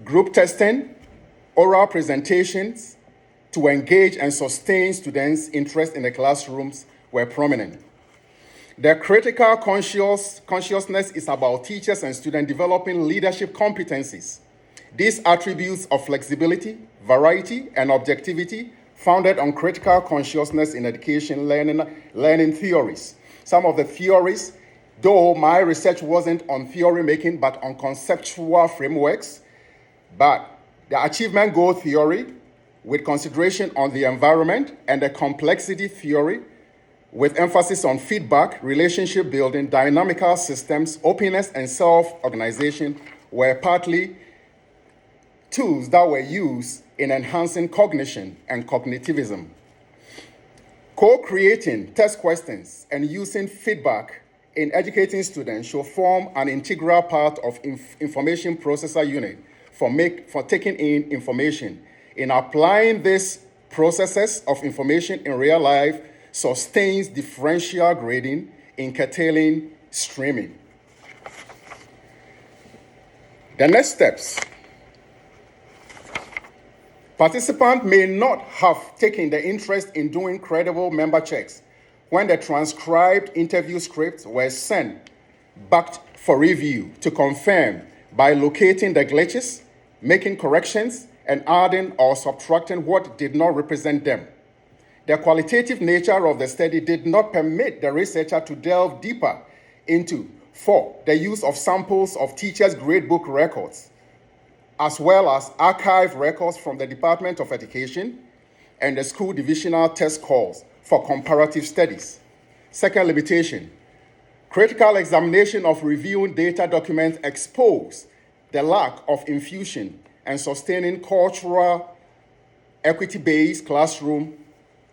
group testing, oral presentations to engage and sustain students' interest in the classrooms were prominent. The critical consciousness is about teachers and students developing leadership competencies. These attributes of flexibility, variety, and objectivity founded on critical consciousness in education learning theories. Some of the theories, though my research wasn't on theory making, but on conceptual frameworks, but the achievement goal theory with consideration on the environment, and the complexity theory with emphasis on feedback, relationship building, dynamical systems, openness, and self-organization were partly tools that were used in enhancing cognition and cognitivism. Co-creating test questions and using feedback in educating students should form an integral part of information processor unit for taking in information. In applying these processes of information in real life sustains differential grading in curtailing streaming. The next steps. Participants may not have taken the interest in doing credible member checks when the transcribed interview scripts were sent back for review to confirm by locating the glitches, making corrections, and adding or subtracting what did not represent them. The qualitative nature of the study did not permit the researcher to delve deeper into, 4, the use of samples of teachers' gradebook records, as well as archive records from the Department of Education and the school divisional test scores for comparative studies. Second limitation, critical examination of reviewing data documents exposed the lack of infusion and sustaining cultural equity-based classroom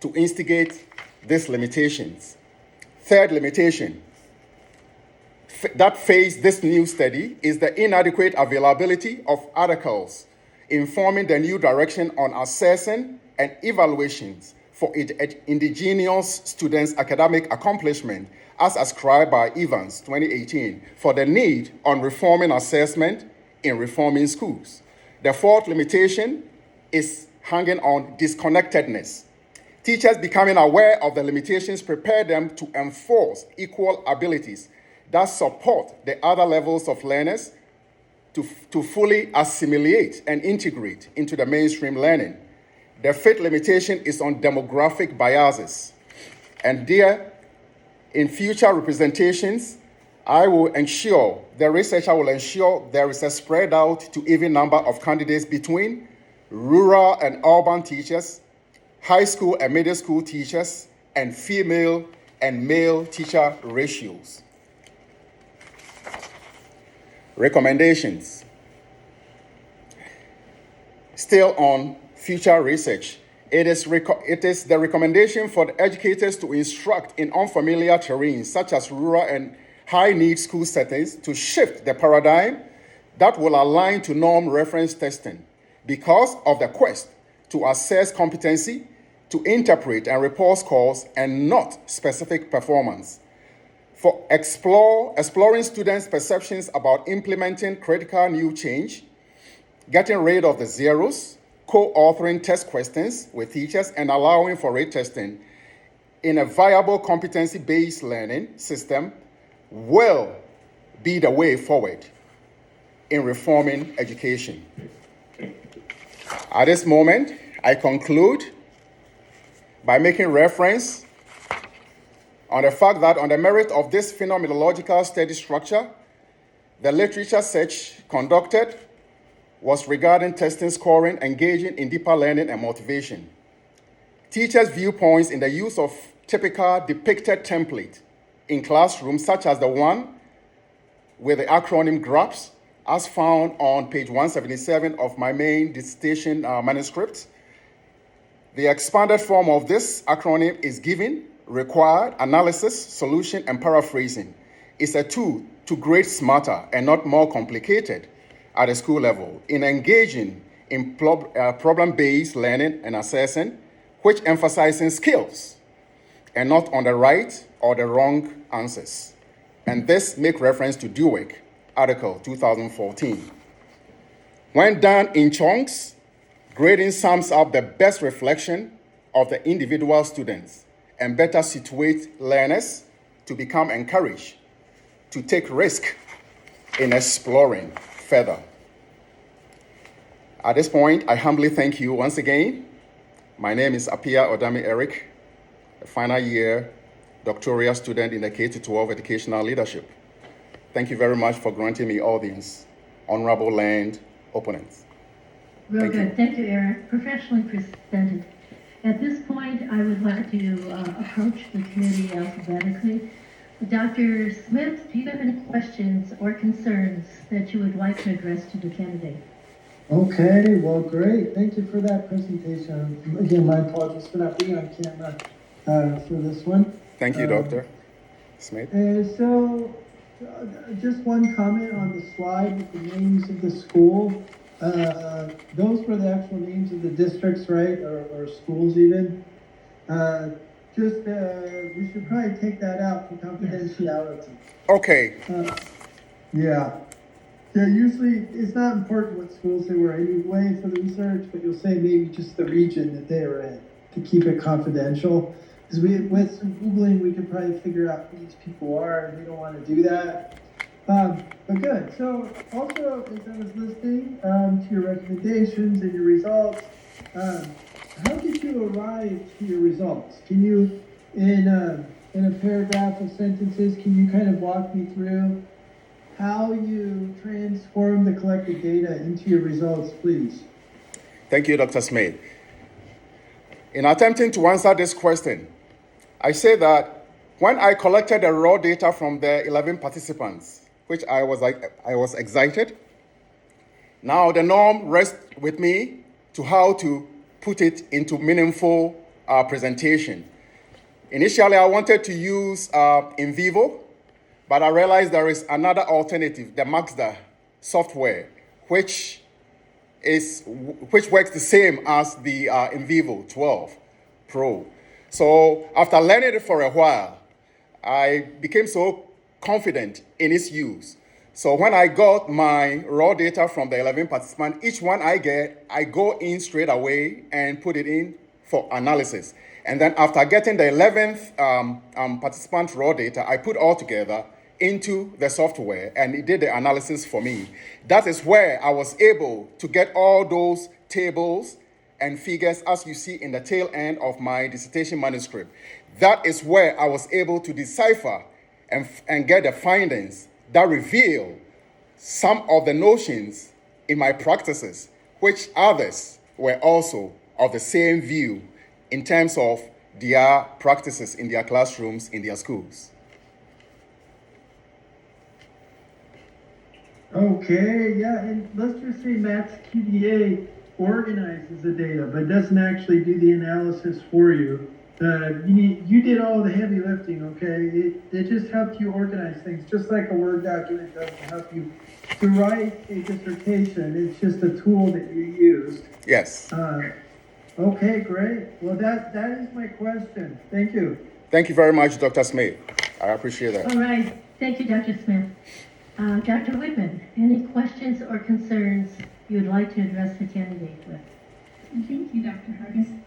to instigate these limitations. Third limitation that faced this new study is the inadequate availability of articles informing the new direction on assessing and evaluations for indigenous students' academic accomplishment as ascribed by Evans 2018 for the need on reforming assessment in reforming schools. The fourth limitation is hanging on disconnectedness. Teachers becoming aware of the limitations prepare them to enforce equal abilities that support the other levels of learners to fully assimilate and integrate into the mainstream learning. The fifth limitation is on demographic biases. And there, in future representations, the researcher will ensure there is a spread out to even number of candidates between rural and urban teachers, high school and middle school teachers, and female and male teacher ratios. Recommendations. Still on future research, it is the recommendation for the educators to instruct in unfamiliar terrains such as rural and high-need school settings to shift the paradigm that will align to norm reference testing because of the quest to assess competency, to interpret and report scores, and not specific performance. For exploring students' perceptions about implementing critical new change, getting rid of the zeros, co-authoring test questions with teachers, and allowing for retesting in a viable competency-based learning system will be the way forward in reforming education. At this moment, I conclude by making reference on the fact that on the merit of this phenomenological study structure, the literature search conducted was regarding testing, scoring, engaging in deeper learning and motivation. Teachers' viewpoints in the use of typical depicted template in classrooms, such as the one with the acronym GRAPS, as found on page 177 of my main dissertation manuscript. The expanded form of this acronym is given, required, analysis, solution, and paraphrasing. It's a tool to grade smarter and not more complicated at a school level in engaging in problem-based learning and assessing, which emphasizing skills and not on the right or the wrong answers. And this make reference to Dweck, Article 2014. When done in chunks, grading sums up the best reflection of the individual students and better situate learners to become encouraged to take risk in exploring further. At this point, I humbly thank you once again. My name is Appiah-Odame Eric, a final year doctoral student in the K-12 educational leadership. Thank you very much for granting me all these honorable land opponents. Real good. Thank you, Eric. Professionally presented. At this point, I would like to approach the committee alphabetically. Dr. Smith, do you have any questions or concerns that you would like to address to the candidate? Okay, well, great. Thank you for that presentation. Again, my apologies for not being on camera for this one. Thank you, Dr. Smith. Just one comment on the slide with the names of the school. Those were the actual names of the districts, right? Or schools even. We should probably take that out for confidentiality. Okay. Yeah. Yeah, usually it's not important what schools they were anyway for the research, but you'll say maybe just the region that they were in to keep it confidential. Because with some Googling, we could probably figure out who these people are, and we don't want to do that. But good. So also, as I was listening to your recommendations and your results, how did you arrive to your results? Can you, in a paragraph of sentences, can you kind of walk me through how you transform the collected data into your results, please? Thank you, Dr. Smith. In attempting to answer this question, I say that when I collected the raw data from the 11 participants, which I was excited, now the norm rests with me to how to put it into meaningful presentation. Initially, I wanted to use in vivo, but I realized there is another alternative, the Maxda software, which works the same as the in vivo 12 Pro. So after learning it for a while, I became so confident in its use. So when I got my raw data from the 11 participants, each one I get, I go in straight away and put it in for analysis. And then after getting the 11th participant raw data, I put all together into the software and it did the analysis for me. That is where I was able to get all those tables and figures as you see in the tail end of my dissertation manuscript. That is where I was able to decipher and get the findings that reveal some of the notions in my practices, which others were also of the same view in terms of their practices in their classrooms, in their schools. Okay, yeah, and let's just say Matt's QDA organizes the data, but doesn't actually do the analysis for you. You did all the heavy lifting, okay? It just helped you organize things, just like a Word document does to help you to write a dissertation. It's just a tool that you used. Yes. Okay, great. Well, that is my question. Thank you. Thank you very much, Dr. Smith. I appreciate that. All right. Thank you, Dr. Smith. Dr. Whitman, any questions or concerns you would like to address the candidate with? Thank you, Dr. Hargis.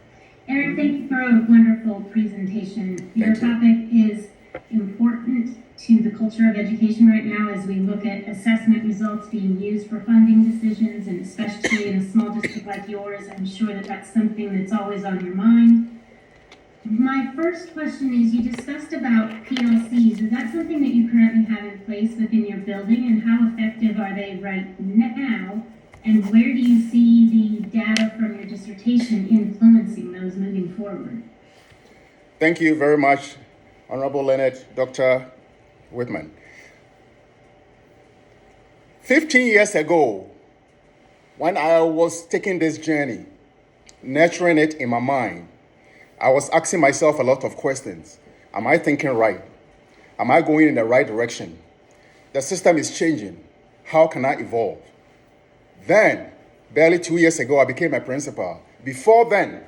Eric, thank you for a wonderful presentation. Your topic is important to the culture of education right now as we look at assessment results being used for funding decisions, and especially in a small district like yours, I'm sure that that's something that's always on your mind. My first question is, you discussed about PLCs. Is that something that you currently have in place within your building, and how effective are they right now? And where do you see the data from your dissertation influencing those moving forward? Thank you very much, Honorable Leonard, Dr. Whitman. 15 years ago, when I was taking this journey, nurturing it in my mind, I was asking myself a lot of questions. Am I thinking right? Am I going in the right direction? The system is changing. How can I evolve? Then, barely 2 years ago, I became a principal. Before then,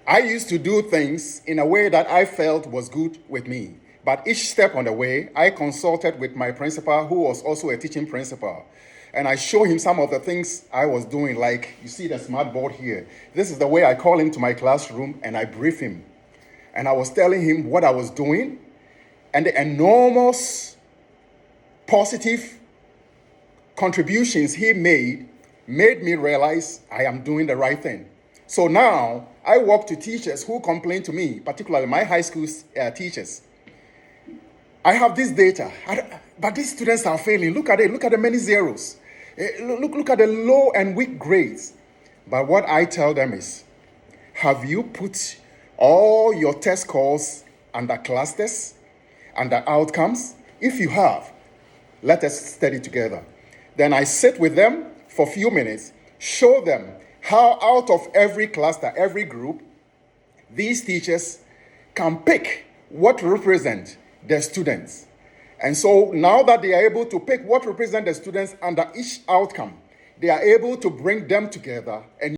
I used to do things in a way that I felt was good with me. But each step on the way, I consulted with my principal, who was also a teaching principal. and I show him some of the things I was doing. Like, you see the smart board here. This is the way I call him to my classroom and I brief him. And I was telling him what I was doing, and the enormous positive contributions he made me realize I am doing the right thing. So now I walk to teachers who complain to me, particularly my high school teachers. I have this data, but these students are failing. Look at it. Look at the many zeros. Look at the low and weak grades. But what I tell them is, have you put all your test scores under clusters, under outcomes? If you have, let us study together. Then I sit with them for a few minutes, show them how out of every cluster, every group, these teachers can pick what represent the students. And so now that they are able to pick what represent the students under each outcome, they are able to bring them together and